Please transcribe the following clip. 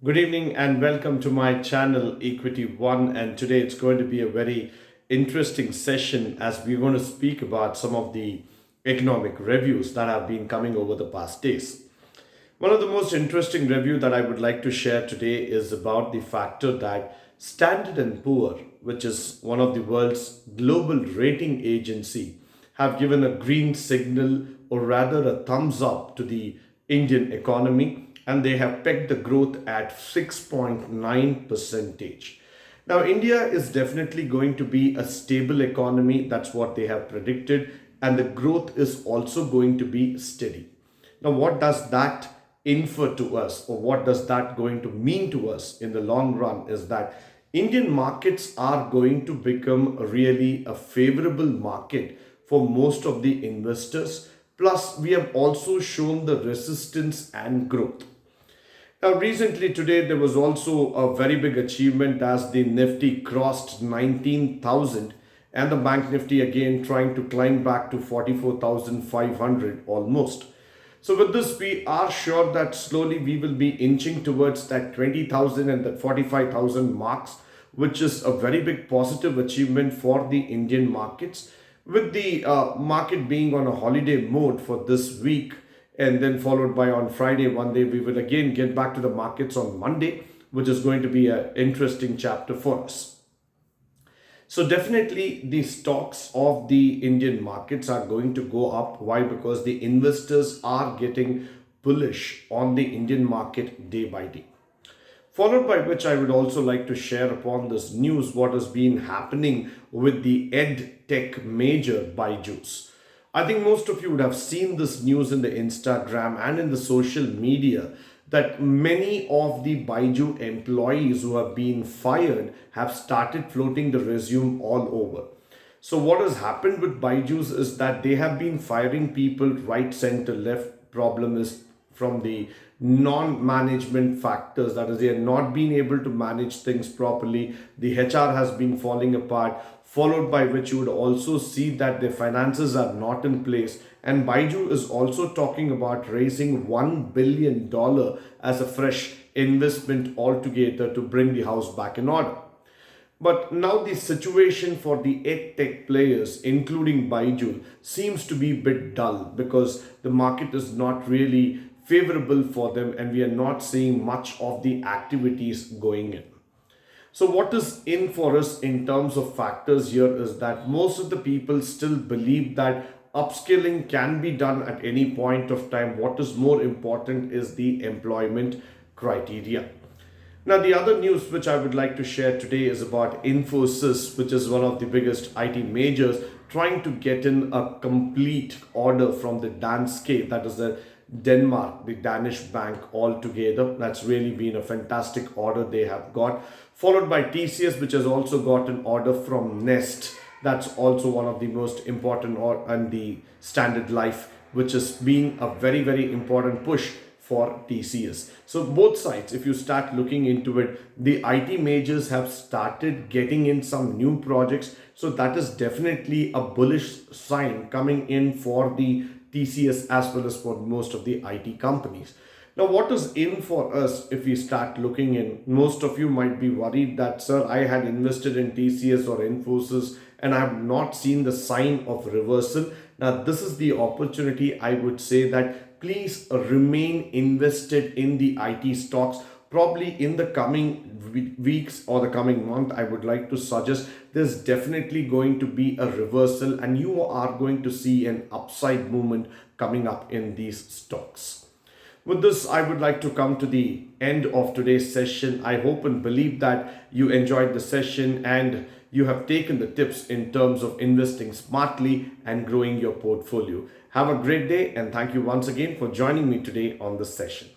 Good evening and welcome to my channel Equity One. And today it's going to be a very interesting session as we're going to speak about some of the economic reviews that have been coming over the past days. One of the most interesting review that I would like to share today is about the factor that Standard and Poor, which is one of the world's global rating agency, have given a green signal or rather a thumbs up to the Indian economy, and they have pegged the growth at 6.9 percentage. Now, India is definitely going to be a stable economy. That's what they have predicted. And the growth is also going to be steady. Now, what does that infer to us, or what does that going to mean to us in the long run is that Indian markets are going to become really a favorable market for most of the investors. Plus, we have also shown the resistance and growth. Now, recently today, there was also a very big achievement as the Nifty crossed 19,000 and the Bank Nifty again trying to climb back to 44,500 almost. So with this, we are sure that slowly we will be inching towards that 20,000 and that 45,000 marks, which is a very big positive achievement for the Indian markets. With the market being on a holiday mode for this week, and then followed by on Friday, one day, we will again get back to the markets on Monday, which is going to be an interesting chapter for us. So definitely the stocks of the Indian markets are going to go up. Why? Because the investors are getting bullish on the Indian market day by day. Followed by which I would also like to share upon this news what has been happening with the ed tech major Byju's. I think most of you would have seen this news in the Instagram and in the social media that many of the Baiju employees who have been fired have started floating the resume all over. So what has happened with Baiju's is that they have been firing people right, center, left. Problem is from the non-management factors. That is, they are not being able to manage things properly. The HR has been falling apart, followed by which you would also see that their finances are not in place. And Baiju is also talking about raising $1 billion as a fresh investment altogether to bring the house back in order. But now the situation for the tech players, including Baiju, seems to be a bit dull because the market is not really favorable for them and we are not seeing much of the activities going in. So what is in for us in terms of factors here is that most of the people still believe that upskilling can be done at any point of time. What is more important is the employment criteria. Now, the other news which I would like to share today is about Infosys, which is one of the biggest IT majors, trying to get in a complete order from the Danske, that is the Denmark, the Danish bank altogether. That's really been a fantastic order they have got. Followed by TCS, which has also got an order from Nest. That's also one of the most important, and the Standard Life, which has been a very, very important push for TCS. So both sides, if you start looking into it, the IT majors have started getting in some new projects. So that is definitely a bullish sign coming in for the TCS as well as for most of the IT companies. Now, what is in for us if we start looking in? Most of you might be worried that, sir, I had invested in TCS or Infosys and I have not seen the sign of reversal. Now, this is the opportunity. I would say that please remain invested in the IT stocks. Probably in the coming weeks or the coming month, I would like to suggest there's definitely going to be a reversal and you are going to see an upside movement coming up in these stocks. With this, I would like to come to the end of today's session. I hope and believe that you enjoyed the session and you have taken the tips in terms of investing smartly and growing your portfolio. Have a great day and thank you once again for joining me today on this session.